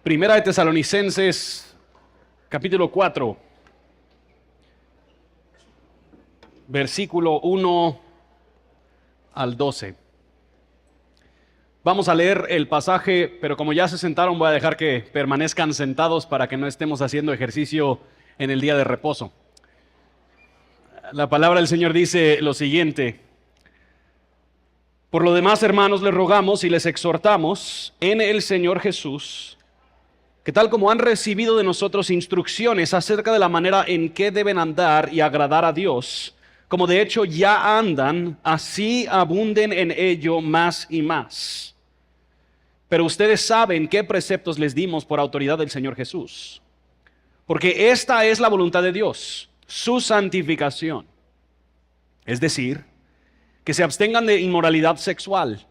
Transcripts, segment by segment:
Primera de Tesalonicenses, capítulo 4, versículo 1 al 12. Vamos a leer el pasaje, pero como ya se sentaron, voy a dejar que permanezcan sentados para que no estemos haciendo ejercicio en el día de reposo. La palabra del Señor dice lo siguiente: por lo demás, hermanos, les rogamos y les exhortamos en el Señor Jesús, que tal como han recibido de nosotros instrucciones acerca de la manera en que deben andar y agradar a Dios, como de hecho ya andan, así abunden en ello más y más. Pero ustedes saben qué preceptos les dimos por autoridad del Señor Jesús. Porque esta es la voluntad de Dios, su santificación. Es decir, que se abstengan de inmoralidad sexual,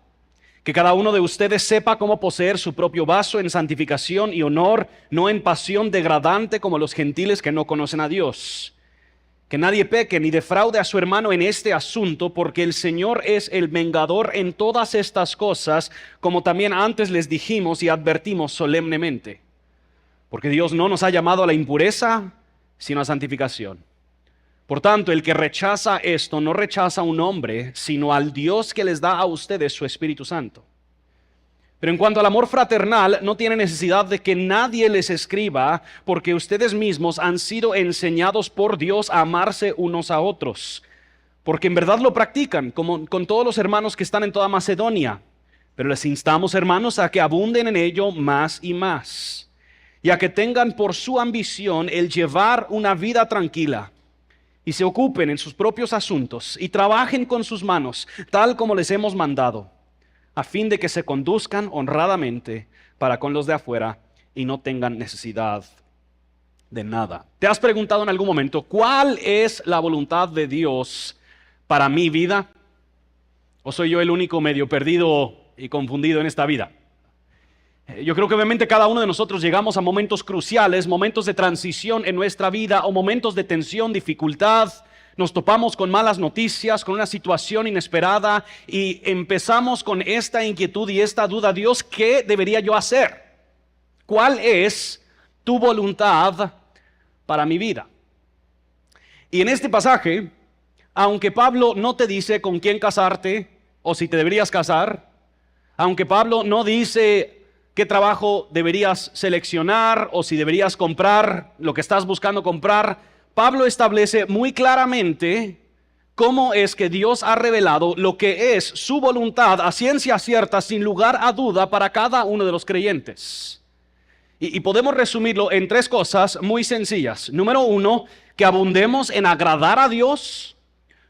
que cada uno de ustedes sepa cómo poseer su propio vaso en santificación y honor, no en pasión degradante como los gentiles que no conocen a Dios. Que nadie peque ni defraude a su hermano en este asunto, porque el Señor es el vengador en todas estas cosas, como también antes les dijimos y advertimos solemnemente. Porque Dios no nos ha llamado a la impureza, sino a santificación. Por tanto, el que rechaza esto no rechaza a un hombre, sino al Dios que les da a ustedes su Espíritu Santo. Pero en cuanto al amor fraternal, no tiene necesidad de que nadie les escriba, porque ustedes mismos han sido enseñados por Dios a amarse unos a otros. Porque en verdad lo practican, como con todos los hermanos que están en toda Macedonia. Pero les instamos, hermanos, a que abunden en ello más y más, y a que tengan por su ambición el llevar una vida tranquila, y se ocupen en sus propios asuntos, y trabajen con sus manos, tal como les hemos mandado, a fin de que se conduzcan honradamente para con los de afuera y no tengan necesidad de nada. ¿Te has preguntado en algún momento cuál es la voluntad de Dios para mi vida? ¿O soy yo el único medio perdido y confundido en esta vida? Yo creo que obviamente cada uno de nosotros llegamos a momentos cruciales, momentos de transición en nuestra vida o momentos de tensión, dificultad. Nos topamos con malas noticias, con una situación inesperada y empezamos con esta inquietud y esta duda: Dios, ¿qué debería yo hacer? ¿Cuál es tu voluntad para mi vida? Y en este pasaje, aunque Pablo no te dice con quién casarte o si te deberías casar, aunque Pablo no dice qué trabajo deberías seleccionar o si deberías comprar lo que estás buscando comprar, Pablo establece muy claramente cómo es que Dios ha revelado lo que es su voluntad a ciencia cierta, sin lugar a duda, para cada uno de los creyentes. Y podemos resumirlo en tres cosas muy sencillas. Número uno, que abundemos en agradar a Dios.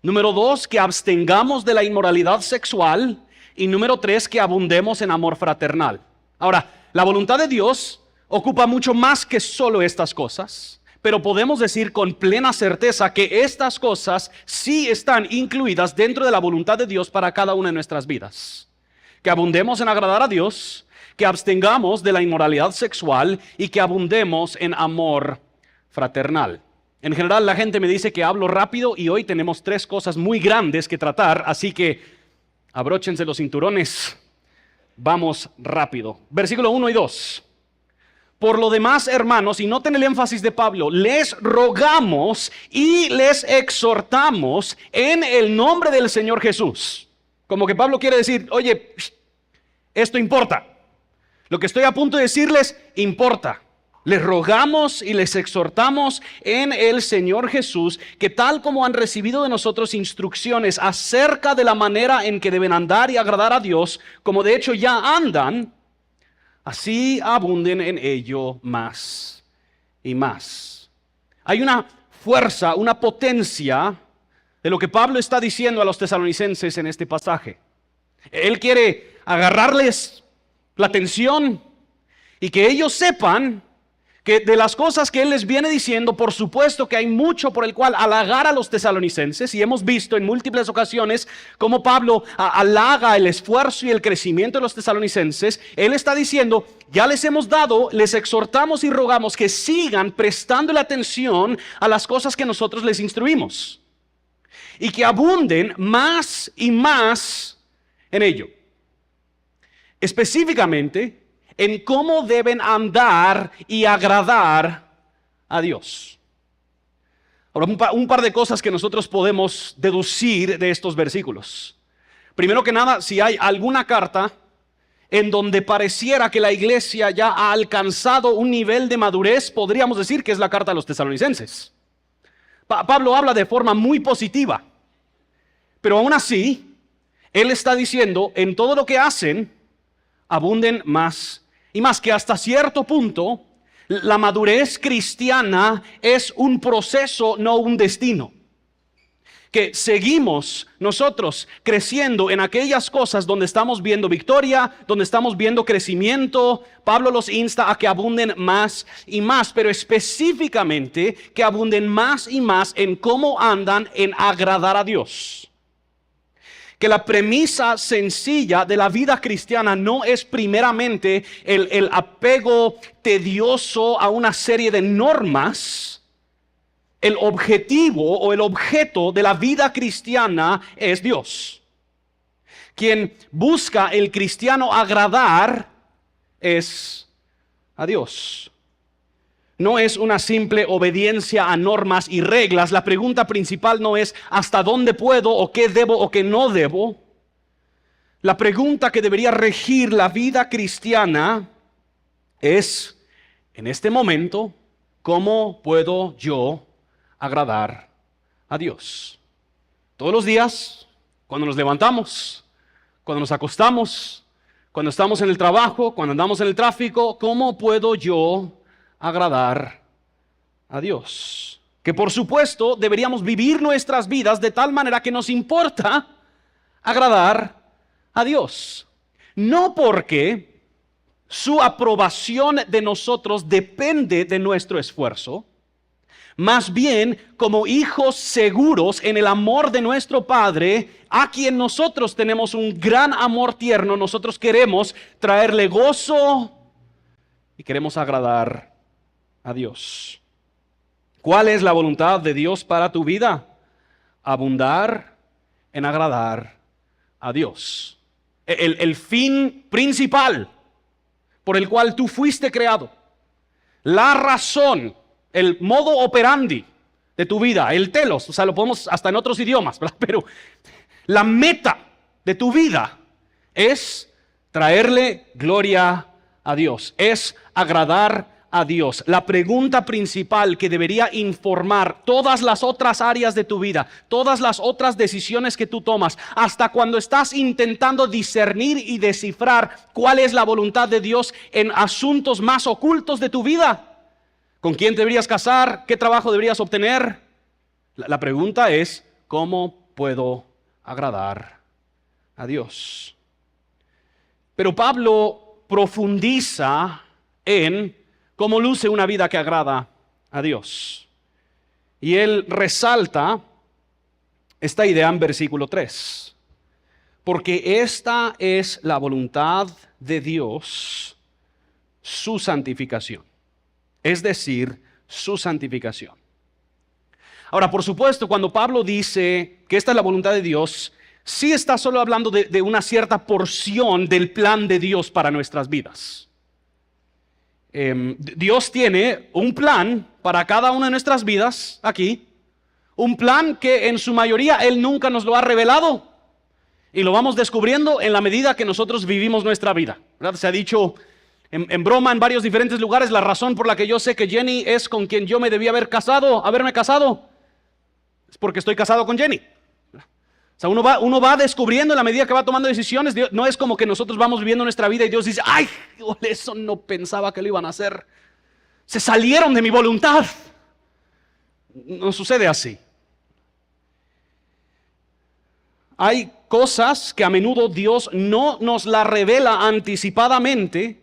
Número dos, que abstengamos de la inmoralidad sexual. Y número tres, que abundemos en amor fraternal. Ahora, la voluntad de Dios ocupa mucho más que solo estas cosas, pero podemos decir con plena certeza que estas cosas sí están incluidas dentro de la voluntad de Dios para cada una de nuestras vidas. Que abundemos en agradar a Dios, que abstengamos de la inmoralidad sexual y que abundemos en amor fraternal. En general, la gente me dice que hablo rápido y hoy tenemos tres cosas muy grandes que tratar, así que abróchense los cinturones. Vamos rápido. Versículo 1 y 2. Por lo demás, hermanos, y noten el énfasis de Pablo, les rogamos y les exhortamos en el nombre del Señor Jesús. Como que Pablo quiere decir: oye, esto importa. Lo que estoy a punto de decirles importa. Les rogamos y les exhortamos en el Señor Jesús, que tal como han recibido de nosotros instrucciones acerca de la manera en que deben andar y agradar a Dios, como de hecho ya andan, así abunden en ello más y más. Hay una fuerza, una potencia de lo que Pablo está diciendo a los tesalonicenses en este pasaje. Él quiere agarrarles la atención y que ellos sepan que de las cosas que él les viene diciendo, por supuesto que hay mucho por el cual halagar a los tesalonicenses, y hemos visto en múltiples ocasiones cómo Pablo halaga el esfuerzo y el crecimiento de los tesalonicenses. Él está diciendo: ya les hemos dado, les exhortamos y rogamos que sigan prestándole atención a las cosas que nosotros les instruimos y que abunden más y más en ello. Específicamente, en cómo deben andar y agradar a Dios. Ahora, un par de cosas que nosotros podemos deducir de estos versículos. Primero que nada, si hay alguna carta en donde pareciera que la iglesia ya ha alcanzado un nivel de madurez, podríamos decir que es la carta a los tesalonicenses. Pablo habla de forma muy positiva, pero aún así, él está diciendo, en todo lo que hacen, abunden más y más, que hasta cierto punto, la madurez cristiana es un proceso, no un destino. Que seguimos nosotros creciendo en aquellas cosas donde estamos viendo victoria, donde estamos viendo crecimiento. Pablo los insta a que abunden más y más, pero específicamente que abunden más y más en cómo andan en agradar a Dios. Que la premisa sencilla de la vida cristiana no es primeramente el apego tedioso a una serie de normas. El objetivo o el objeto de la vida cristiana es Dios. Quien busca el cristiano agradar es a Dios. No es una simple obediencia a normas y reglas. La pregunta principal no es hasta dónde puedo o qué debo o qué no debo. La pregunta que debería regir la vida cristiana es, en este momento, ¿cómo puedo yo agradar a Dios? Todos los días, cuando nos levantamos, cuando nos acostamos, cuando estamos en el trabajo, cuando andamos en el tráfico, ¿cómo puedo yo agradar a Dios? Que por supuesto deberíamos vivir nuestras vidas de tal manera que nos importa agradar a Dios. No porque su aprobación de nosotros depende de nuestro esfuerzo, más bien como hijos seguros en el amor de nuestro Padre, a quien nosotros tenemos un gran amor tierno. Nosotros queremos traerle gozo y queremos agradar a Dios. ¿Cuál es la voluntad de Dios para tu vida? Abundar en agradar a Dios. El fin principal por el cual tú fuiste creado. La razón, el modo operandi de tu vida, el telos, o sea, lo podemos hasta en otros idiomas, ¿verdad? Pero la meta de tu vida es traerle gloria a Dios, es agradar a Dios. La pregunta principal que debería informar todas las otras áreas de tu vida, todas las otras decisiones que tú tomas, hasta cuando estás intentando discernir y descifrar cuál es la voluntad de Dios en asuntos más ocultos de tu vida. ¿Con quién te deberías casar? ¿Qué trabajo deberías obtener? La pregunta es, ¿cómo puedo agradar a Dios? Pero Pablo profundiza en cómo luce una vida que agrada a Dios. Y él resalta esta idea en versículo 3. Porque esta es la voluntad de Dios, su santificación. Es decir, su santificación. Ahora, por supuesto, cuando Pablo dice que esta es la voluntad de Dios, sí está solo hablando de una cierta porción del plan de Dios para nuestras vidas. Dios tiene un plan para cada una de nuestras vidas aquí. Un plan que en su mayoría Él nunca nos lo ha revelado. Y lo vamos descubriendo en la medida que nosotros vivimos nuestra vida, ¿verdad? Se ha dicho en broma en varios diferentes lugares, la razón por la que yo sé que Jenny es con quien yo me debía haberme casado, es porque estoy casado con Jenny. O sea, uno va descubriendo en la medida que va tomando decisiones. Dios, no es como que nosotros vamos viviendo nuestra vida y Dios dice, ¡ay! Eso no pensaba que lo iban a hacer. Se salieron de mi voluntad. No sucede así. Hay cosas que a menudo Dios no nos las revela anticipadamente,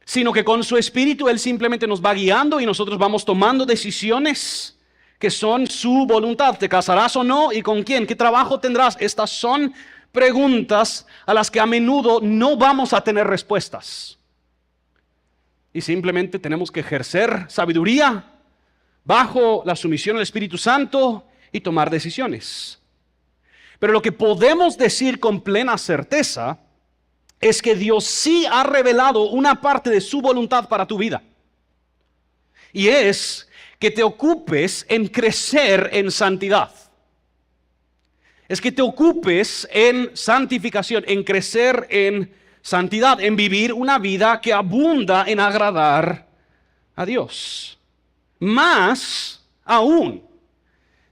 sino que con su Espíritu Él simplemente nos va guiando y nosotros vamos tomando decisiones que son su voluntad. ¿Te casarás o no? ¿Y con quién? ¿Qué trabajo tendrás? Estas son preguntas a las que a menudo no vamos a tener respuestas. Y simplemente tenemos que ejercer sabiduría bajo la sumisión al Espíritu Santo y tomar decisiones. Pero lo que podemos decir con plena certeza es que Dios sí ha revelado una parte de su voluntad para tu vida. Y es que te ocupes en crecer en santidad. Es que te ocupes en santificación, en crecer en santidad, en vivir una vida que abunda en agradar a Dios. Más aún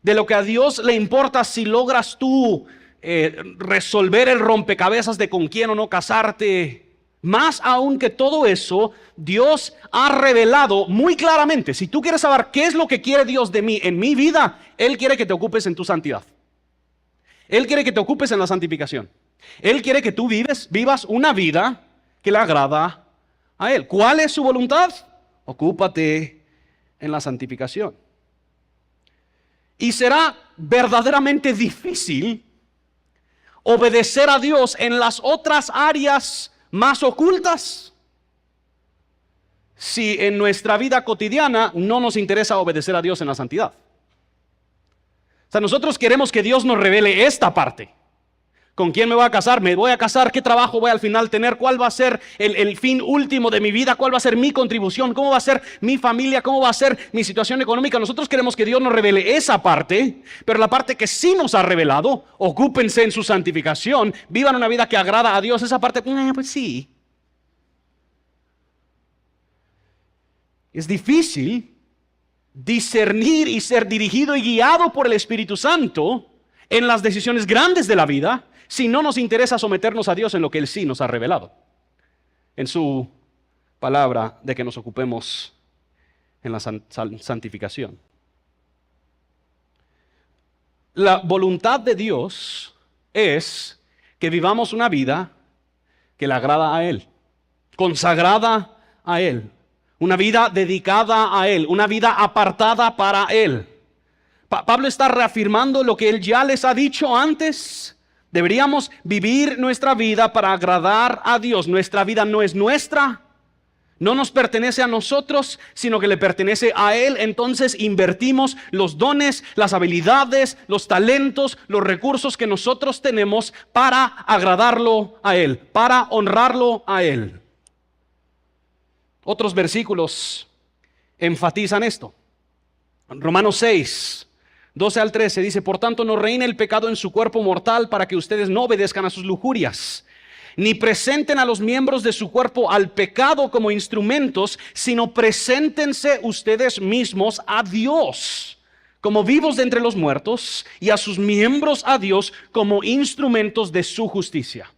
de lo que a Dios le importa si logras tú resolver el rompecabezas de con quién o no casarte. Más aún que todo eso, Dios ha revelado muy claramente. Si tú quieres saber qué es lo que quiere Dios de mí en mi vida, Él quiere que te ocupes en tu santidad. Él quiere que te ocupes en la santificación. Él quiere que tú vivas una vida que le agrada a Él. ¿Cuál es su voluntad? Ocúpate en la santificación. Y será verdaderamente difícil obedecer a Dios en las otras áreas más ocultas si en nuestra vida cotidiana no nos interesa obedecer a Dios en la santidad. O sea, nosotros queremos que Dios nos revele esta parte. ¿Con quién me voy a casar? ¿Me voy a casar? ¿Qué trabajo voy al final tener? ¿Cuál va a ser el fin último de mi vida? ¿Cuál va a ser mi contribución? ¿Cómo va a ser mi familia? ¿Cómo va a ser mi situación económica? Nosotros queremos que Dios nos revele esa parte, pero la parte que sí nos ha revelado, ocúpense en su santificación, vivan una vida que agrada a Dios, esa parte, pues sí. Es difícil discernir y ser dirigido y guiado por el Espíritu Santo en las decisiones grandes de la vida si no nos interesa someternos a Dios en lo que Él sí nos ha revelado en su palabra de que nos ocupemos en la santificación. La voluntad de Dios es que vivamos una vida que le agrada a Él, consagrada a Él. Una vida dedicada a Él, una vida apartada para Él. Pablo está reafirmando lo que él ya les ha dicho antes. Deberíamos vivir nuestra vida para agradar a Dios. Nuestra vida no es nuestra, no nos pertenece a nosotros, sino que le pertenece a Él. Entonces invertimos los dones, las habilidades, los talentos, los recursos que nosotros tenemos para agradarlo a Él, para honrarlo a Él. Otros versículos enfatizan esto. Romanos 6, 12 al 13 dice: por tanto no reine el pecado en su cuerpo mortal para que ustedes no obedezcan a sus lujurias, ni presenten a los miembros de su cuerpo al pecado como instrumentos, sino preséntense ustedes mismos a Dios como vivos de entre los muertos y a sus miembros a Dios como instrumentos de su justicia.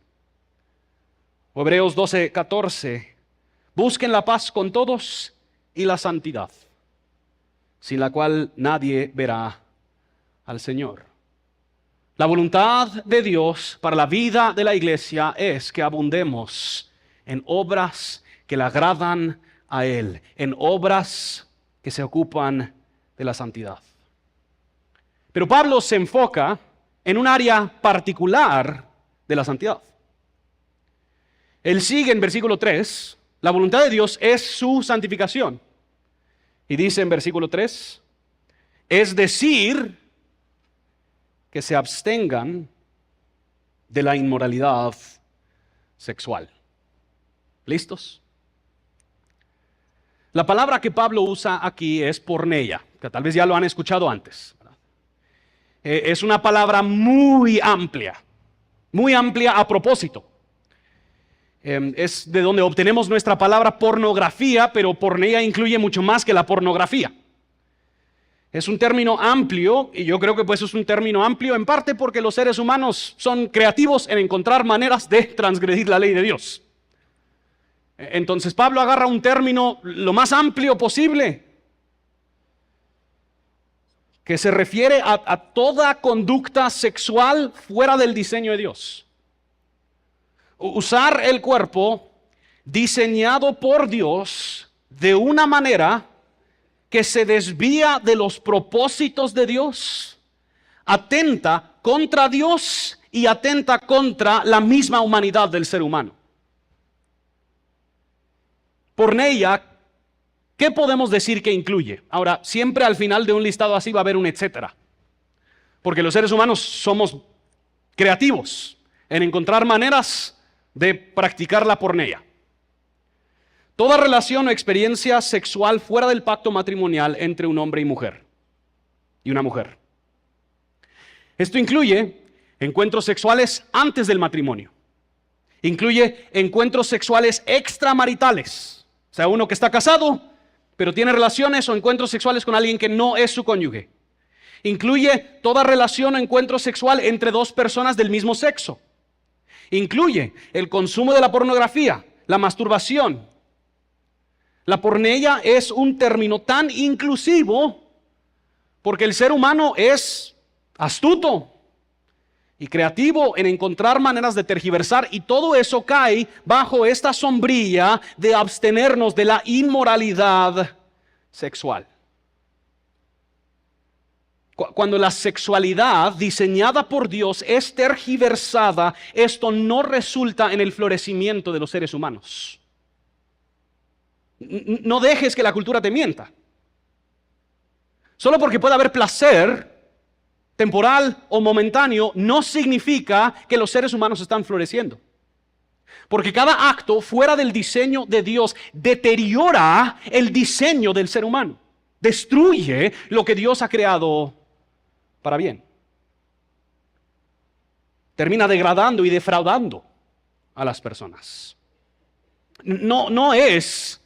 Hebreos 12, 14. Busquen la paz con todos y la santidad, sin la cual nadie verá al Señor. La voluntad de Dios para la vida de la iglesia es que abundemos en obras que le agradan a Él, en obras que se ocupan de la santidad. Pero Pablo se enfoca en un área particular de la santidad. Él sigue en versículo 3, la voluntad de Dios es su santificación. Y dice en versículo 3, es decir, que se abstengan de la inmoralidad sexual. ¿Listos? La palabra que Pablo usa aquí es porneia, que tal vez ya lo han escuchado antes. Es una palabra muy amplia a propósito. Es de donde obtenemos nuestra palabra pornografía, pero porneia incluye mucho más que la pornografía. Es un término amplio, y yo creo que pues es un término amplio en parte porque los seres humanos son creativos en encontrar maneras de transgredir la ley de Dios. Entonces Pablo agarra un término lo más amplio posible, que se refiere a toda conducta sexual fuera del diseño de Dios. Usar el cuerpo diseñado por Dios de una manera que se desvía de los propósitos de Dios, atenta contra Dios y atenta contra la misma humanidad del ser humano. Porneia, ¿qué podemos decir que incluye? Ahora, siempre al final de un listado así va a haber un etcétera, porque los seres humanos somos creativos en encontrar maneras de practicar la porneia. Toda relación o experiencia sexual fuera del pacto matrimonial entre un hombre y una mujer. Esto incluye encuentros sexuales antes del matrimonio. Incluye encuentros sexuales extramaritales. O sea, uno que está casado, pero tiene relaciones o encuentros sexuales con alguien que no es su cónyuge. Incluye toda relación o encuentro sexual entre dos personas del mismo sexo. Incluye el consumo de la pornografía, la masturbación. La porneia es un término tan inclusivo porque el ser humano es astuto y creativo en encontrar maneras de tergiversar, y todo eso cae bajo esta sombrilla de abstenernos de la inmoralidad sexual. Cuando la sexualidad diseñada por Dios es tergiversada, esto no resulta en el florecimiento de los seres humanos. No dejes que la cultura te mienta. Solo porque puede haber placer temporal o momentáneo, no significa que los seres humanos están floreciendo. Porque cada acto fuera del diseño de Dios deteriora el diseño del ser humano. Destruye lo que Dios ha creado para bien. Termina degradando y defraudando a las personas. No es,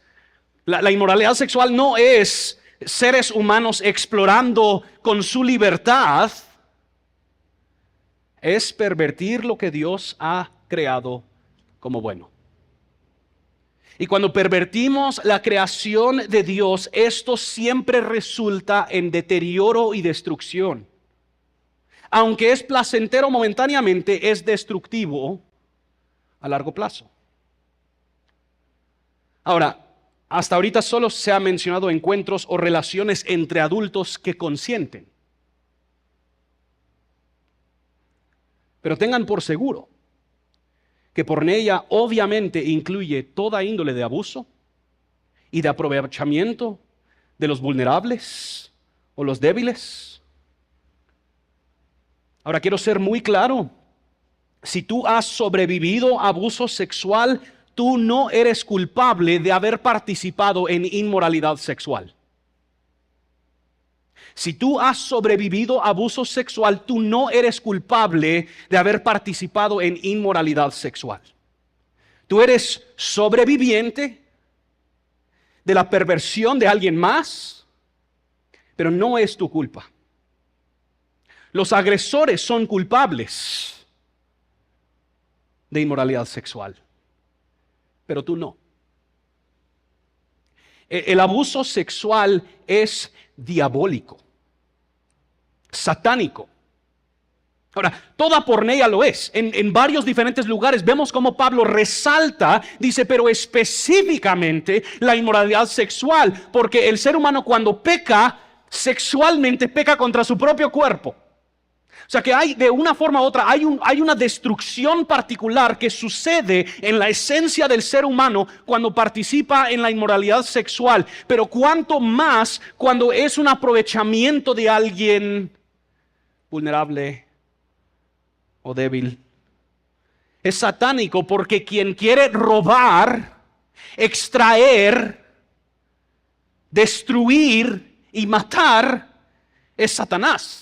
la inmoralidad sexual no es seres humanos explorando con su libertad, es pervertir lo que Dios ha creado como bueno. Y cuando pervertimos la creación de Dios, esto siempre resulta en deterioro y destrucción. Aunque es placentero momentáneamente, es destructivo a largo plazo. Ahora, hasta ahorita solo se ha mencionado encuentros o relaciones entre adultos que consienten. Pero tengan por seguro que porneia obviamente incluye toda índole de abuso y de aprovechamiento de los vulnerables o los débiles. Ahora quiero ser muy claro. Si tú has sobrevivido a abuso sexual, tú no eres culpable de haber participado en inmoralidad sexual. Si tú has sobrevivido a abuso sexual, tú no eres culpable de haber participado en inmoralidad sexual. Tú eres sobreviviente de la perversión de alguien más, pero no es tu culpa. Los agresores son culpables de inmoralidad sexual, pero tú no. El abuso sexual es diabólico, satánico. Ahora, toda porneia lo es. En varios diferentes lugares vemos cómo Pablo resalta, dice, pero específicamente la inmoralidad sexual, porque el ser humano cuando peca sexualmente peca contra su propio cuerpo. O sea que hay, de una forma u otra, hay una destrucción particular que sucede en la esencia del ser humano cuando participa en la inmoralidad sexual. Pero cuánto más cuando es un aprovechamiento de alguien vulnerable o débil. Es satánico porque quien quiere robar, extraer, destruir y matar es Satanás.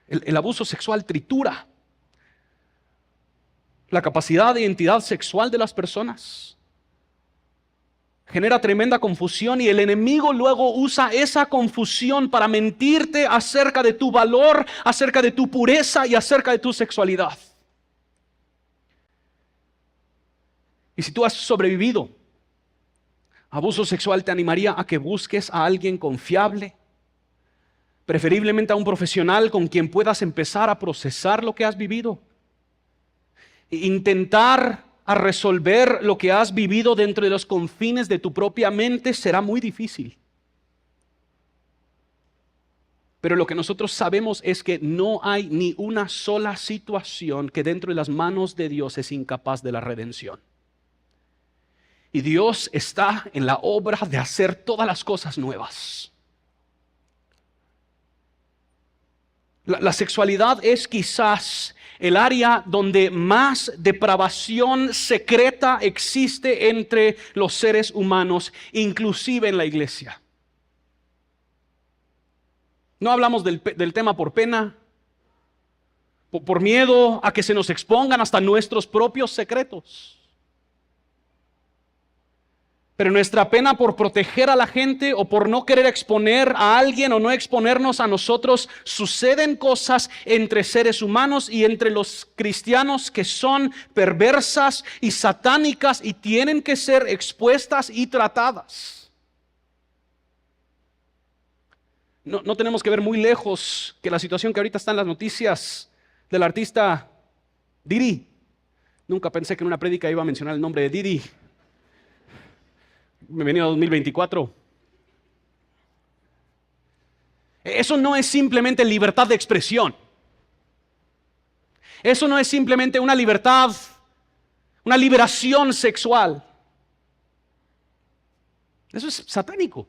El abuso sexual tritura la capacidad de identidad sexual de las personas. Genera tremenda confusión y el enemigo luego usa esa confusión para mentirte acerca de tu valor, acerca de tu pureza y acerca de tu sexualidad. Y si tú has sobrevivido a abuso sexual, te animaría a que busques a alguien confiable, preferiblemente a un profesional con quien puedas empezar a procesar lo que has vivido. Intentar a resolver lo que has vivido dentro de los confines de tu propia mente será muy difícil. Pero lo que nosotros sabemos es que no hay ni una sola situación que dentro de las manos de Dios es incapaz de la redención. Y Dios está en la obra de hacer todas las cosas nuevas. La sexualidad es quizás el área donde más depravación secreta existe entre los seres humanos, inclusive en la iglesia. No hablamos del tema por pena, por miedo a que se nos expongan hasta nuestros propios secretos. Pero nuestra pena por proteger a la gente o por no querer exponer a alguien o no exponernos a nosotros, suceden cosas entre seres humanos y entre los cristianos que son perversas y satánicas y tienen que ser expuestas y tratadas. No tenemos que ver muy lejos que la situación que ahorita está en las noticias del artista Diddy. Nunca pensé que en una prédica iba a mencionar el nombre de Diddy. Bienvenido a 2024. Eso no es simplemente libertad de expresión. Eso no es simplemente una libertad, una liberación sexual. Eso es satánico.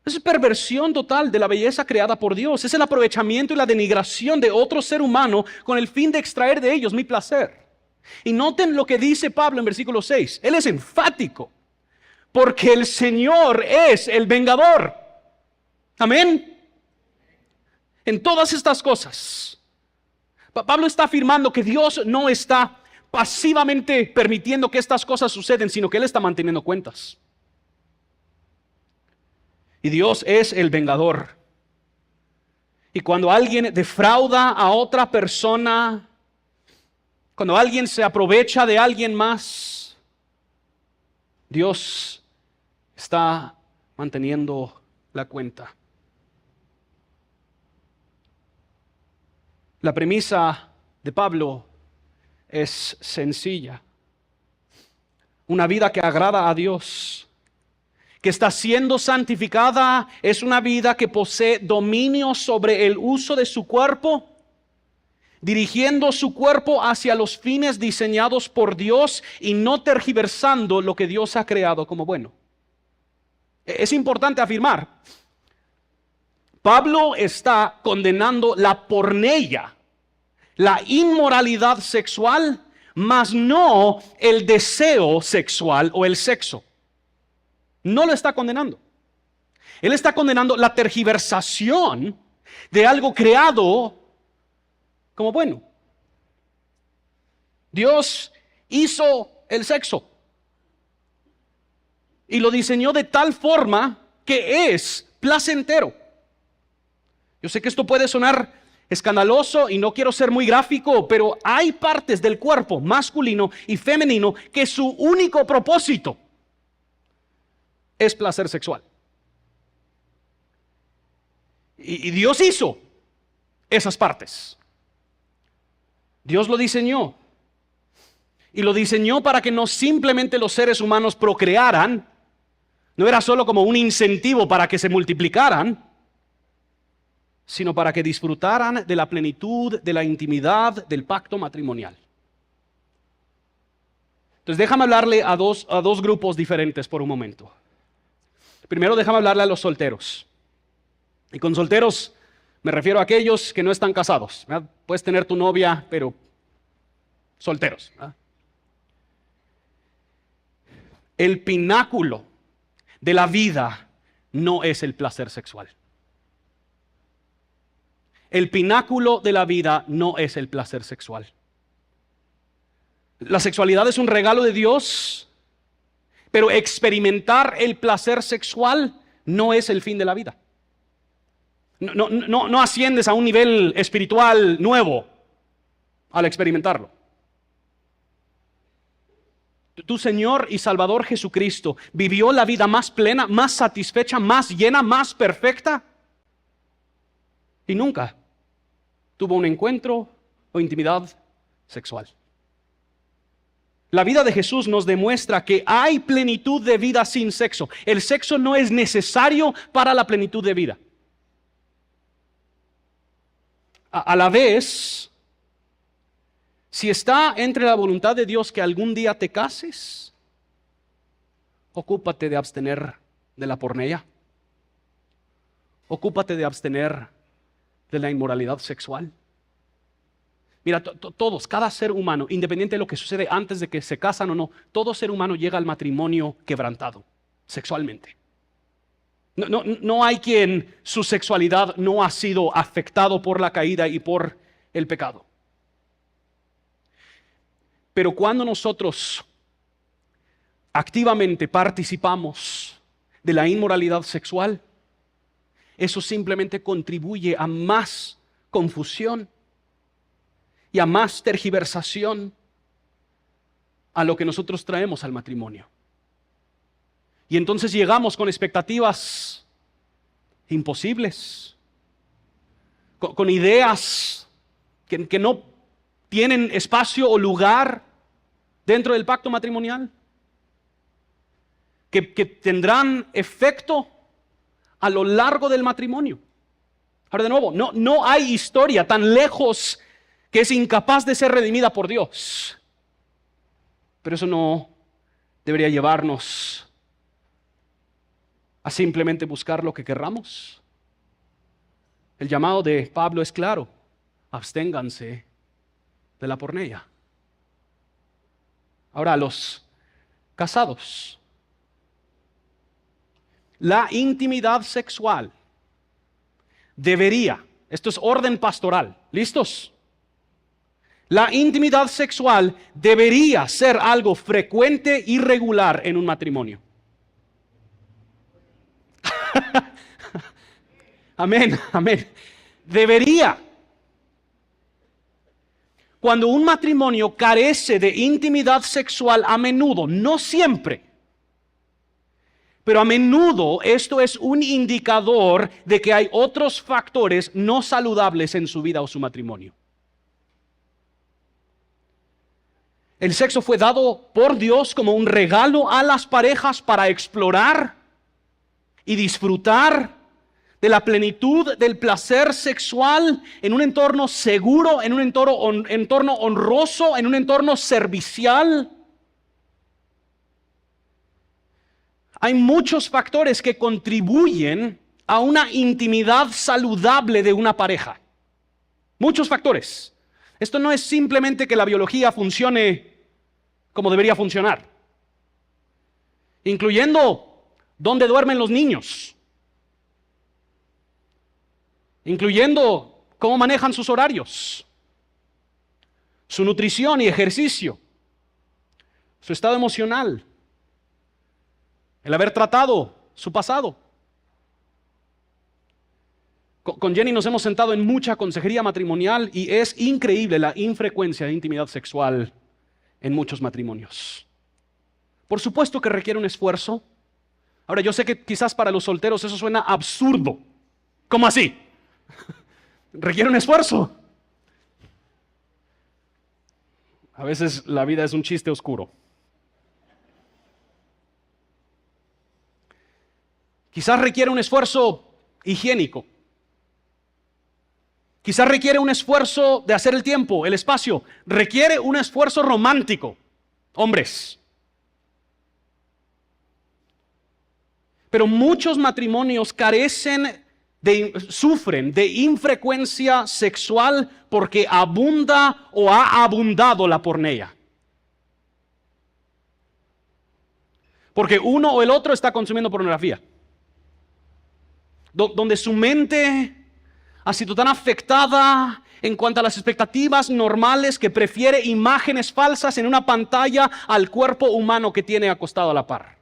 Eso es perversión total de la belleza creada por Dios. Es el aprovechamiento y la denigración de otro ser humano con el fin de extraer de ellos mi placer. Y noten lo que dice Pablo en versículo 6. Él es enfático. Porque el Señor es el vengador. Amén. En todas estas cosas, Pablo está afirmando que Dios no está pasivamente permitiendo que estas cosas suceden, sino que Él está manteniendo cuentas. Y Dios es el vengador. Y cuando alguien defrauda a otra persona, cuando alguien se aprovecha de alguien más, Dios está manteniendo la cuenta. La premisa de Pablo es sencilla. Una vida que agrada a Dios, que está siendo santificada, es una vida que posee dominio sobre el uso de su cuerpo, dirigiendo su cuerpo hacia los fines diseñados por Dios y no tergiversando lo que Dios ha creado como bueno. Es importante afirmar, Pablo está condenando la porneia, la inmoralidad sexual, mas no el deseo sexual o el sexo. No lo está condenando. Él está condenando la tergiversación de algo creado como bueno. Dios hizo el sexo y lo diseñó de tal forma que es placentero. Yo sé que esto puede sonar escandaloso y no quiero ser muy gráfico, pero hay partes del cuerpo masculino y femenino que su único propósito es placer sexual. Y Dios hizo esas partes. Dios lo diseñó. Y lo diseñó para que no simplemente los seres humanos procrearan, no era solo como un incentivo para que se multiplicaran, sino para que disfrutaran de la plenitud, de la intimidad, del pacto matrimonial. Entonces déjame hablarle a dos grupos diferentes por un momento. Primero déjame hablarle a los solteros. Y con solteros me refiero a aquellos que no están casados, ¿verdad? Puedes tener tu novia, pero solteros, ¿verdad? El pináculo de la vida no es el placer sexual. El pináculo de la vida no es el placer sexual. La sexualidad es un regalo de Dios, pero experimentar el placer sexual no es el fin de la vida. No asciendes a un nivel espiritual nuevo al experimentarlo. Tu Señor y Salvador Jesucristo vivió la vida más plena, más satisfecha, más llena, más perfecta. Y nunca tuvo un encuentro o intimidad sexual. La vida de Jesús nos demuestra que hay plenitud de vida sin sexo. El sexo no es necesario para la plenitud de vida. A la vez, si está entre la voluntad de Dios que algún día te cases, ocúpate de abstener de la porneia. Ocúpate de abstener de la inmoralidad sexual? Mira, todos, cada ser humano, independiente de lo que sucede antes de que se casan o no, todo ser humano llega al matrimonio quebrantado sexualmente. No hay quien su sexualidad no ha sido afectado por la caída y por el pecado. Pero cuando nosotros activamente participamos de la inmoralidad sexual, eso simplemente contribuye a más confusión y a más tergiversación a lo que nosotros traemos al matrimonio. Y entonces llegamos con expectativas imposibles, con ideas que no tienen espacio o lugar dentro del pacto matrimonial, que tendrán efecto a lo largo del matrimonio. Ahora de nuevo, no hay historia tan lejos que es incapaz de ser redimida por Dios. Pero eso no debería llevarnos a simplemente buscar lo que querramos. El llamado de Pablo es claro: absténganse de la pornea. Ahora, a los casados, la intimidad sexual debería, esto es orden pastoral, ¿listos? La intimidad sexual debería ser algo frecuente y regular en un matrimonio. Amén, amén. Debería. Cuando un matrimonio carece de intimidad sexual, a menudo, no siempre, pero a menudo esto es un indicador de que hay otros factores no saludables en su vida o su matrimonio. El sexo fue dado por Dios como un regalo a las parejas para explorar y disfrutar de la plenitud del placer sexual en un entorno seguro, en un entorno honroso, en un entorno servicial. Hay muchos factores que contribuyen a una intimidad saludable de una pareja. Muchos factores. Esto no es simplemente que la biología funcione como debería funcionar, incluyendo dónde duermen los niños, incluyendo cómo manejan sus horarios, su nutrición y ejercicio, su estado emocional, el haber tratado su pasado. Con Jenny nos hemos sentado en mucha consejería matrimonial y es increíble la infrecuencia de intimidad sexual en muchos matrimonios. Por supuesto que requiere un esfuerzo. Ahora, yo sé que quizás para los solteros eso suena absurdo. ¿Cómo así? Requiere un esfuerzo. A veces la vida es un chiste oscuro. Quizás requiere un esfuerzo higiénico. Quizás requiere un esfuerzo de hacer el tiempo, el espacio. Requiere un esfuerzo romántico. Hombres. Pero muchos matrimonios sufren de infrecuencia sexual porque abunda o ha abundado la pornea. Porque uno o el otro está consumiendo pornografía. Donde su mente ha sido tan afectada en cuanto a las expectativas normales que prefiere imágenes falsas en una pantalla al cuerpo humano que tiene acostado a la par.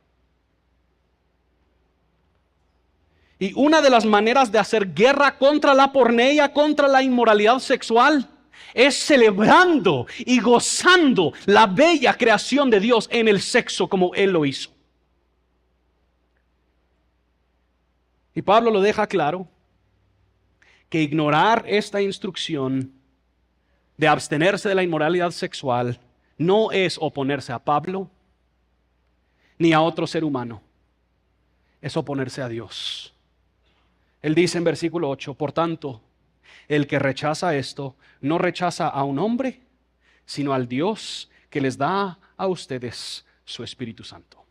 Y una de las maneras de hacer guerra contra la pornea, contra la inmoralidad sexual, es celebrando y gozando la bella creación de Dios en el sexo como Él lo hizo. Y Pablo lo deja claro, que ignorar esta instrucción de abstenerse de la inmoralidad sexual no es oponerse a Pablo ni a otro ser humano, es oponerse a Dios. Él dice en versículo 8, por tanto, el que rechaza esto no rechaza a un hombre, sino al Dios que les da a ustedes su Espíritu Santo.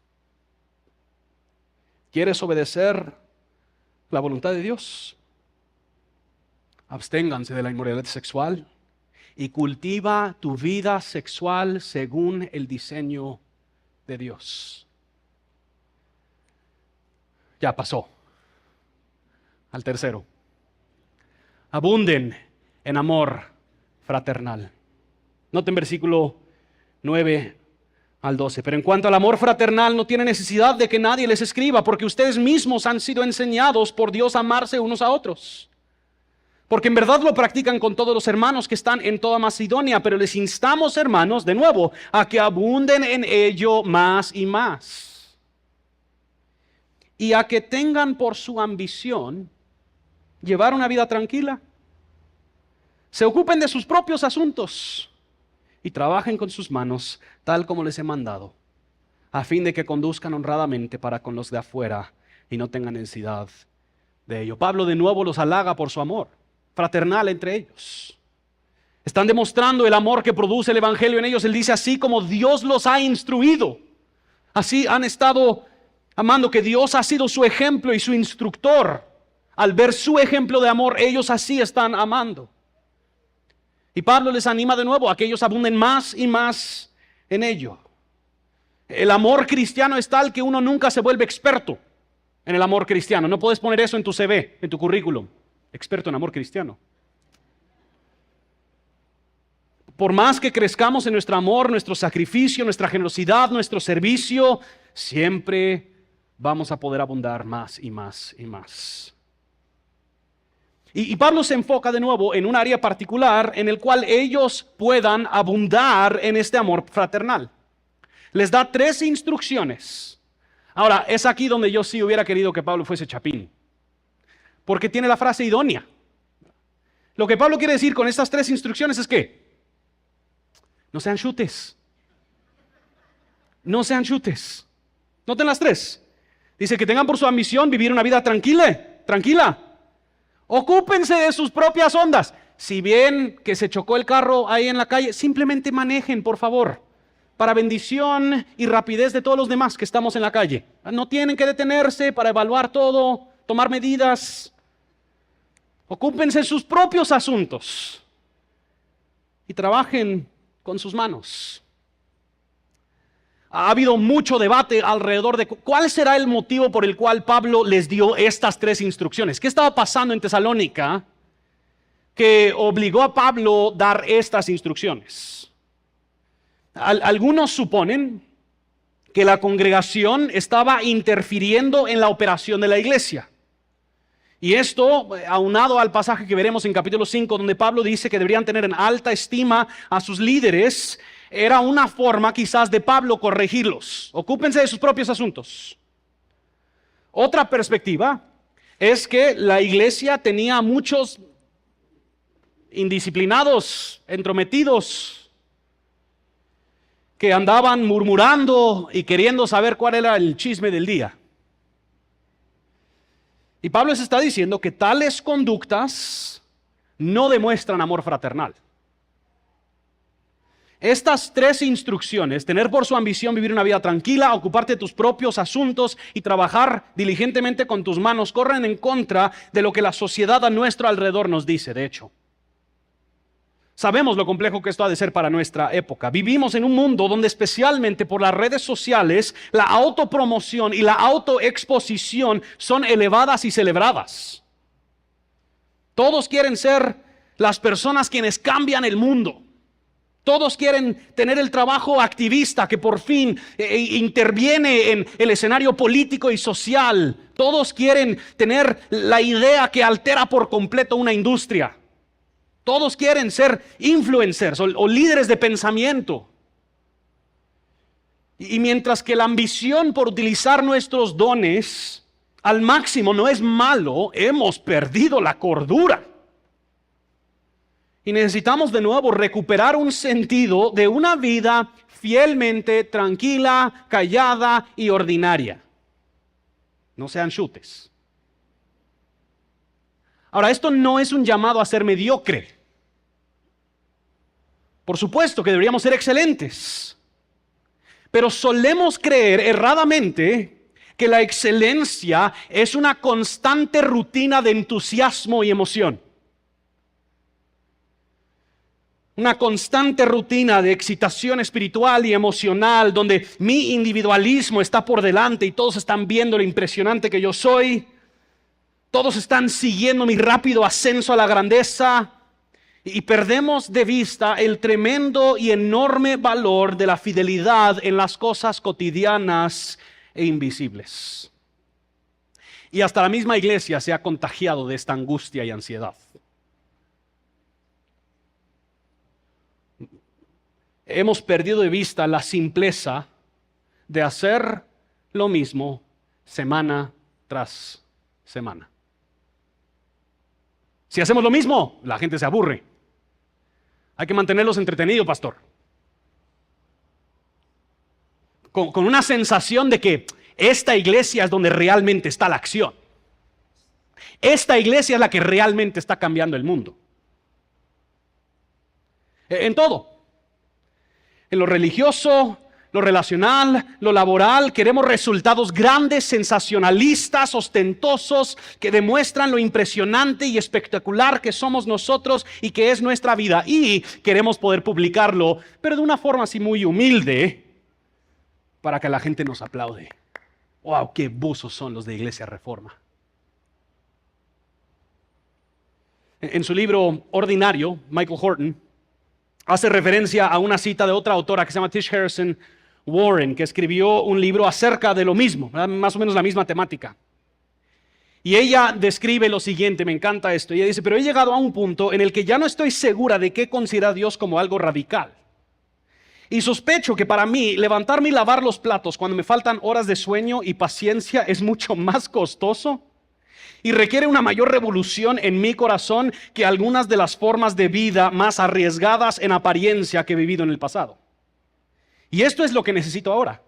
¿Quieres obedecer la voluntad de Dios? absténganse de la inmoralidad sexual y cultiva tu vida sexual según el diseño de Dios. Ya pasó. Al tercero. Abunden en amor fraternal. Noten versículo 9 al 12. Pero en cuanto al amor fraternal, no tiene necesidad de que nadie les escriba, porque ustedes mismos han sido enseñados por Dios a amarse unos a otros. Porque en verdad lo practican con todos los hermanos que están en toda Macedonia, pero les instamos, hermanos, de nuevo, a que abunden en ello más y más. Y a que tengan por su ambición llevar una vida tranquila. Se ocupen de sus propios asuntos y trabajen con sus manos, tal como les he mandado, a fin de que conduzcan honradamente para con los de afuera y no tengan necesidad de ello. Pablo de nuevo los halaga por su amor fraternal entre ellos. Están demostrando el amor que produce el evangelio en ellos. Él dice, así como Dios los ha instruido, así han estado amando, que Dios ha sido su ejemplo y su instructor. Al ver su ejemplo de amor, ellos así están amando. Y Pablo les anima de nuevo a que ellos abunden más y más en ello. El amor cristiano es tal que uno nunca se vuelve experto en el amor cristiano. No puedes poner eso en tu CV, en tu currículum. Experto en amor cristiano. Por más que crezcamos en nuestro amor, nuestro sacrificio, nuestra generosidad, nuestro servicio, siempre vamos a poder abundar más y más y más. Y Pablo se enfoca de nuevo en un área particular en el cual ellos puedan abundar en este amor fraternal. Les da 3 instrucciones. Ahora, es aquí donde yo sí hubiera querido que Pablo fuese chapín, porque tiene la frase idónea. Lo que Pablo quiere decir con estas 3 instrucciones es que no sean chutes. No sean chutes. Noten las 3. Dice que tengan por su ambición vivir una vida tranquila. Ocúpense de sus propias ondas. Si bien que se chocó el carro ahí en la calle, simplemente manejen, por favor, para bendición y rapidez de todos los demás que estamos en la calle. No tienen que detenerse para evaluar todo, tomar medidas. Ocúpense de sus propios asuntos y trabajen con sus manos. Ha habido mucho debate alrededor de cuál será el motivo por el cual Pablo les dio estas 3 instrucciones. ¿Qué estaba pasando en Tesalónica que obligó a Pablo a dar estas instrucciones? Algunos suponen que la congregación estaba interfiriendo en la operación de la iglesia. Y esto, aunado al pasaje que veremos en capítulo 5, donde Pablo dice que deberían tener en alta estima a sus líderes, era una forma quizás de Pablo corregirlos. Ocúpense de sus propios asuntos. Otra perspectiva es que la iglesia tenía muchos indisciplinados, entrometidos, que andaban murmurando y queriendo saber cuál era el chisme del día. Y Pablo les está diciendo que tales conductas no demuestran amor fraternal. Estas 3 instrucciones, tener por su ambición vivir una vida tranquila, ocuparte de tus propios asuntos y trabajar diligentemente con tus manos, corren en contra de lo que la sociedad a nuestro alrededor nos dice, de hecho. Sabemos lo complejo que esto ha de ser para nuestra época. Vivimos en un mundo donde, especialmente por las redes sociales, la autopromoción y la autoexposición son elevadas y celebradas. Todos quieren ser las personas quienes cambian el mundo. Todos quieren tener el trabajo activista que por fin interviene en el escenario político y social. Todos quieren tener la idea que altera por completo una industria. Todos quieren ser influencers o líderes de pensamiento. Y mientras que la ambición por utilizar nuestros dones al máximo no es malo, hemos perdido la cordura. Y necesitamos de nuevo recuperar un sentido de una vida fielmente tranquila, callada y ordinaria. No sean chutes. Ahora, esto no es un llamado a ser mediocre. Por supuesto que deberíamos ser excelentes. Pero solemos creer erradamente que la excelencia es una constante rutina de entusiasmo y emoción. Una constante rutina de excitación espiritual y emocional donde mi individualismo está por delante y todos están viendo lo impresionante que yo soy. Todos están siguiendo mi rápido ascenso a la grandeza y perdemos de vista el tremendo y enorme valor de la fidelidad en las cosas cotidianas e invisibles. Y hasta la misma iglesia se ha contagiado de esta angustia y ansiedad. Hemos perdido de vista la simpleza de hacer lo mismo semana tras semana. Si hacemos lo mismo, la gente se aburre. Hay que mantenerlos entretenidos, pastor. Con una sensación de que esta iglesia es donde realmente está la acción. Esta iglesia es la que realmente está cambiando el mundo. En todo. En lo religioso, lo relacional, lo laboral, queremos resultados grandes, sensacionalistas, ostentosos, que demuestran lo impresionante y espectacular que somos nosotros y que es nuestra vida. Y queremos poder publicarlo, pero de una forma así muy humilde, para que la gente nos aplaude. ¡Wow! ¡Qué buzos son los de Iglesia Reforma! En su libro Ordinario, Michael Horton hace referencia a una cita de otra autora que se llama Tish Harrison Warren, que escribió un libro acerca de lo mismo, más o menos la misma temática. Y ella describe lo siguiente, me encanta esto. Ella dice, pero he llegado a un punto en el que ya no estoy segura de qué considerar a Dios como algo radical. Y sospecho que para mí levantarme y lavar los platos cuando me faltan horas de sueño y paciencia es mucho más costoso y requiere una mayor revolución en mi corazón que algunas de las formas de vida más arriesgadas en apariencia que he vivido en el pasado. Y esto es lo que necesito ahora.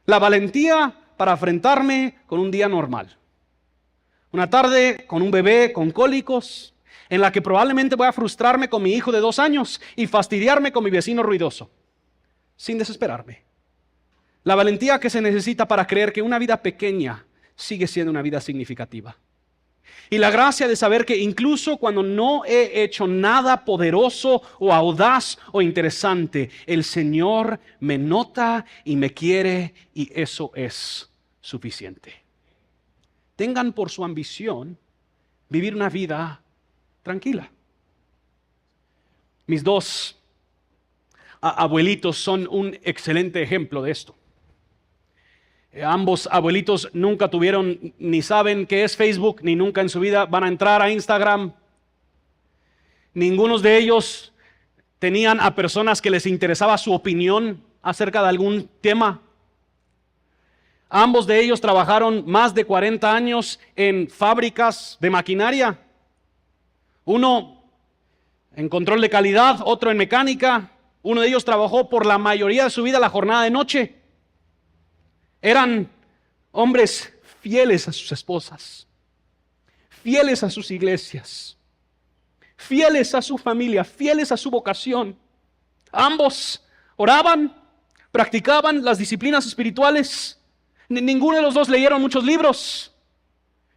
La valentía para enfrentarme con un día normal. Una tarde con un bebé con cólicos, en la que probablemente voy a frustrarme con mi hijo de 2 años y fastidiarme con mi vecino ruidoso, sin desesperarme. La valentía que se necesita para creer que una vida pequeña sigue siendo una vida significativa. Y la gracia de saber que incluso cuando no he hecho nada poderoso o audaz o interesante, el Señor me nota y me quiere y eso es suficiente. Tengan por su ambición vivir una vida tranquila. Mis 2 abuelitos son un excelente ejemplo de esto. Ambos abuelitos nunca tuvieron, ni saben qué es Facebook, ni nunca en su vida van a entrar a Instagram. Ninguno de ellos tenían a personas que les interesaba su opinión acerca de algún tema. Ambos de ellos trabajaron más de 40 años en fábricas de maquinaria. Uno en control de calidad, otro en mecánica. Uno de ellos trabajó por la mayoría de su vida la jornada de noche. Eran hombres fieles a sus esposas, fieles a sus iglesias, fieles a su familia, fieles a su vocación. Ambos oraban, practicaban las disciplinas espirituales. Ninguno de los dos leyeron muchos libros.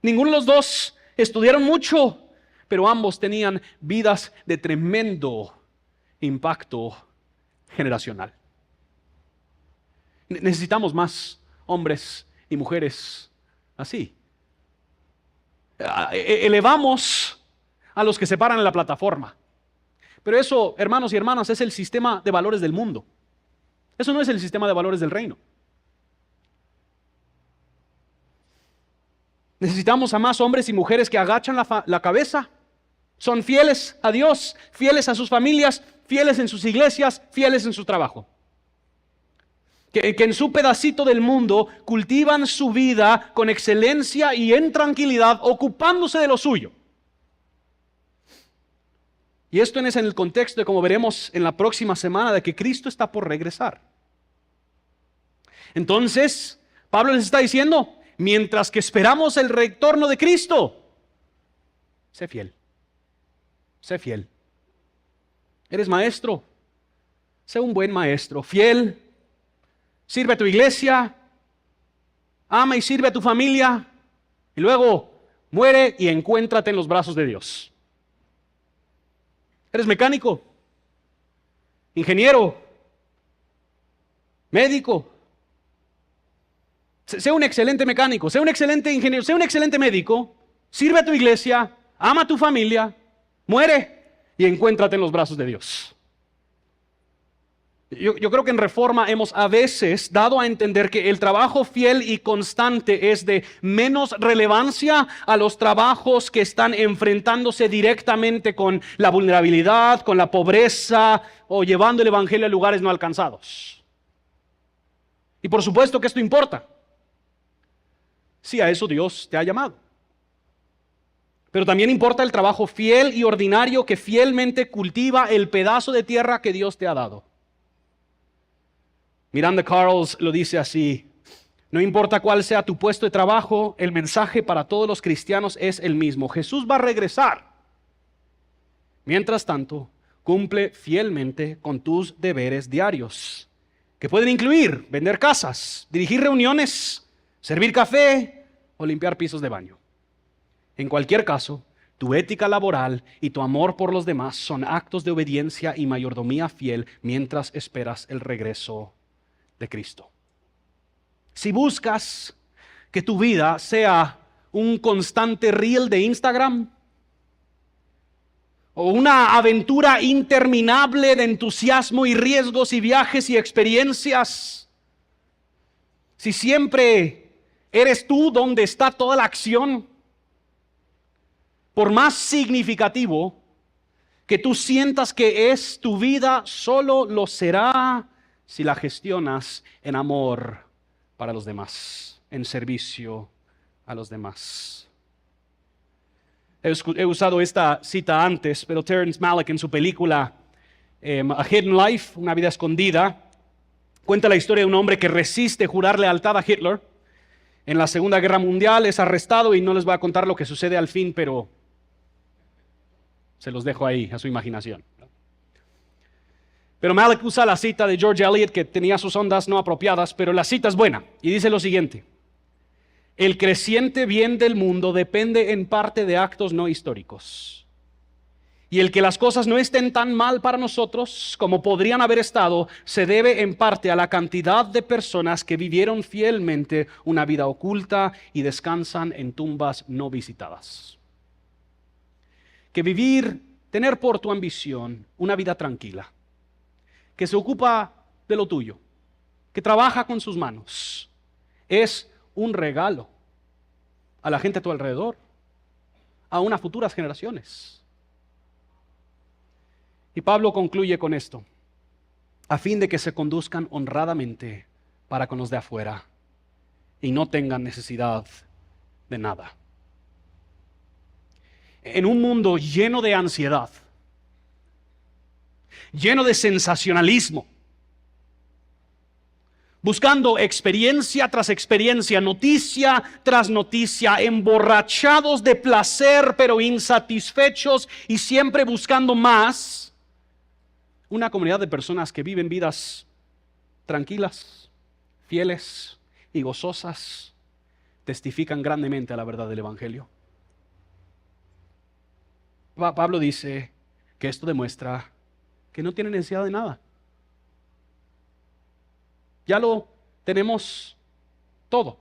Ninguno de los dos estudiaron mucho, pero ambos tenían vidas de tremendo impacto generacional. Necesitamos más hombres y mujeres así. Elevamos a los que se paran en la plataforma. Pero eso, hermanos y hermanas, es el sistema de valores del mundo. Eso no es el sistema de valores del reino. Necesitamos a más hombres y mujeres que agachan la cabeza. Son fieles a Dios, fieles a sus familias, fieles en sus iglesias, fieles en su trabajo. Que en su pedacito del mundo cultivan su vida con excelencia y en tranquilidad, ocupándose de lo suyo. Y esto es en el contexto de, como veremos en la próxima semana, de que Cristo está por regresar. Entonces, Pablo les está diciendo, mientras que esperamos el retorno de Cristo, sé fiel. Sé fiel. Eres maestro. Sé un buen maestro, fiel. Sirve a tu iglesia, ama y sirve a tu familia y luego muere y encuéntrate en los brazos de Dios. ¿Eres mecánico? ingeniero, médico. Sea un excelente mecánico, sea un excelente ingeniero, sea un excelente médico. Sirve a tu iglesia, ama a tu familia, muere y encuéntrate en los brazos de Dios. Yo creo que en Reforma hemos a veces dado a entender que el trabajo fiel y constante es de menos relevancia a los trabajos que están enfrentándose directamente con la vulnerabilidad, con la pobreza o llevando el evangelio a lugares no alcanzados. Y por supuesto que esto importa. Si a eso Dios te ha llamado. Pero también importa el trabajo fiel y ordinario que fielmente cultiva el pedazo de tierra que Dios te ha dado. Miranda Carls lo dice así: no importa cuál sea tu puesto de trabajo, el mensaje para todos los cristianos es el mismo. Jesús va a regresar. Mientras tanto, cumple fielmente con tus deberes diarios, que pueden incluir vender casas, dirigir reuniones, servir café o limpiar pisos de baño. En cualquier caso, tu ética laboral y tu amor por los demás son actos de obediencia y mayordomía fiel mientras esperas el regreso de Cristo. Si buscas que tu vida sea un constante reel de Instagram o una aventura interminable de entusiasmo y riesgos y viajes y experiencias, si siempre eres tú donde está toda la acción, por más significativo que tú sientas que es tu vida, solo lo será si la gestionas en amor para los demás, en servicio a los demás. He usado esta cita antes, pero Terrence Malick en su película A Hidden Life, una vida escondida, cuenta la historia de un hombre que resiste jurar lealtad a Hitler. En la Segunda Guerra Mundial es arrestado y no les voy a contar lo que sucede al fin, pero se los dejo ahí a su imaginación. Pero Malick usa la cita de George Eliot, que tenía sus ondas no apropiadas, pero la cita es buena y dice lo siguiente: el creciente bien del mundo depende en parte de actos no históricos. Y el que las cosas no estén tan mal para nosotros como podrían haber estado, se debe en parte a la cantidad de personas que vivieron fielmente una vida oculta y descansan en tumbas no visitadas. Que tener por tu ambición una vida tranquila, que se ocupa de lo tuyo, que trabaja con sus manos, es un regalo a la gente a tu alrededor, a unas futuras generaciones. Y Pablo concluye con esto: a fin de que se conduzcan honradamente para con los de afuera y no tengan necesidad de nada. En un mundo lleno de ansiedad, lleno de sensacionalismo, buscando experiencia tras experiencia, noticia tras noticia, emborrachados de placer pero insatisfechos y siempre buscando más, una comunidad de personas que viven vidas tranquilas, fieles y gozosas, testifican grandemente a la verdad del Evangelio. Pablo dice que esto demuestra que no tiene necesidad de nada. Ya lo tenemos todo.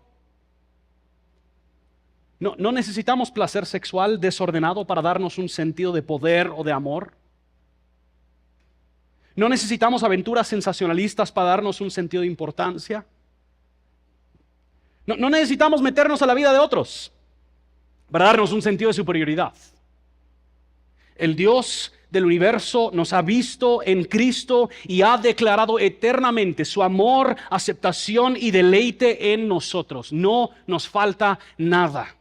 No necesitamos placer sexual desordenado para darnos un sentido de poder o de amor. No necesitamos aventuras sensacionalistas para darnos un sentido de importancia. No necesitamos meternos a la vida de otros para darnos un sentido de superioridad. El Dios del universo nos ha visto en Cristo y ha declarado eternamente su amor, aceptación y deleite en nosotros. No nos falta nada.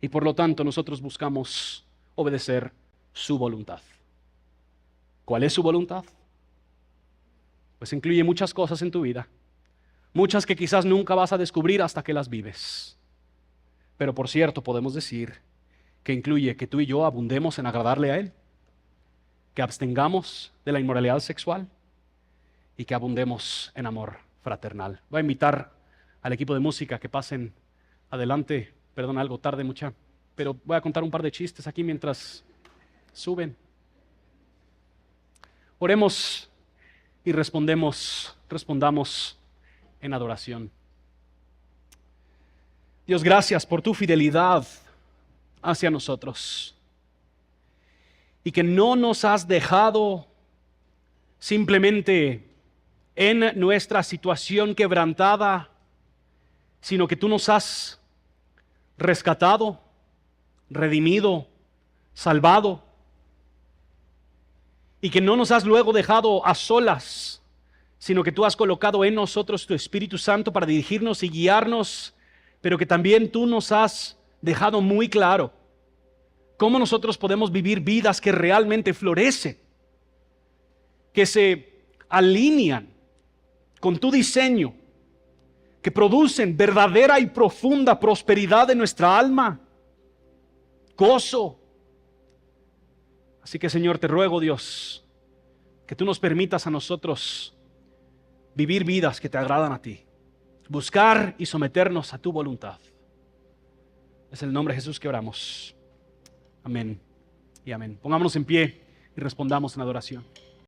Y por lo tanto nosotros buscamos obedecer su voluntad. ¿Cuál es su voluntad? Pues incluye muchas cosas en tu vida. Muchas que quizás nunca vas a descubrir hasta que las vives. Pero por cierto, podemos decir que incluye que tú y yo abundemos en agradarle a Él, que abstengamos de la inmoralidad sexual y que abundemos en amor fraternal. Voy a invitar al equipo de música que pasen adelante. Perdón, algo tarde mucha, pero voy a contar un par de chistes aquí mientras suben. Oremos y respondamos en adoración. Dios, gracias por tu fidelidad hacia nosotros y que no nos has dejado simplemente en nuestra situación quebrantada, sino que tú nos has rescatado, redimido, salvado, y que no nos has luego dejado a solas, sino que tú has colocado en nosotros tu Espíritu Santo para dirigirnos y guiarnos, pero que también tú nos has dejado muy claro cómo nosotros podemos vivir vidas que realmente florecen, que se alinean con tu diseño, que producen verdadera y profunda prosperidad en nuestra alma, gozo. Así que, Señor, te ruego, Dios, que tú nos permitas a nosotros vivir vidas que te agradan a ti, buscar y someternos a tu voluntad. Es en el nombre de Jesús que oramos. Amén y amén. Pongámonos en pie y respondamos en adoración.